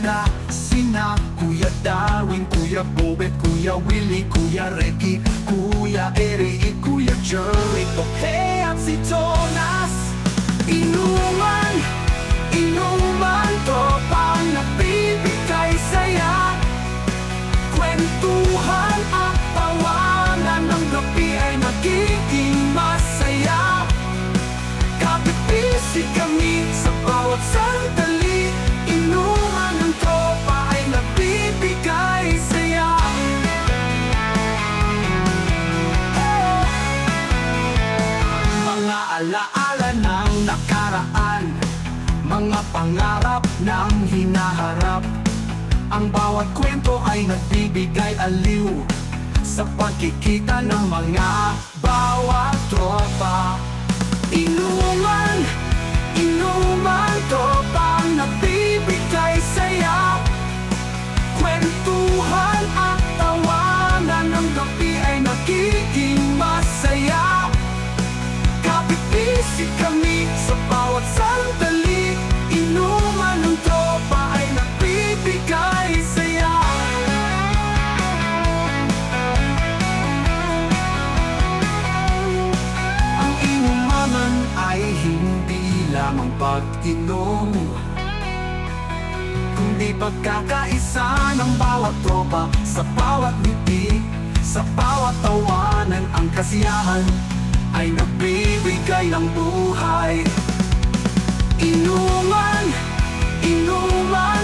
na sina Kuya Darwin, Kuya Bobet, Kuya Willie, Kuya Ricky, Kuya Eri, Kuya Jerry, Tope at si Jonas. Inuman, inuman, tropang nagbibigay saya. Kwentuhan at tawanan ng gabi ay nagiging masaya. Kapit-bisig kami sa bawat sandali. Inuman ng tropa ay nagbibigay saya. Mga alaala ng nakaraan, mga pangarap ng hinaharap. Ang bawat kwento ay nagbibigay aliw sa pagkikita ng mga bawat tropa. Inuman, inuman, tropang nagbibigay saya. Kwentuhan at tawanan ng gabi ay nagiging masaya. Kapit-bisig kami sa bawat sandali. Inuman ng tropa ay nagbibigay saya. Ang inumanan ay hindi lamang pag-inom, kundi pagkakaisa ng bawat tropa. Sa bawat ngiti, sa bawat tawanan, ang kasiyahan ay nagbibigay ng buhay. Inuman, inuman,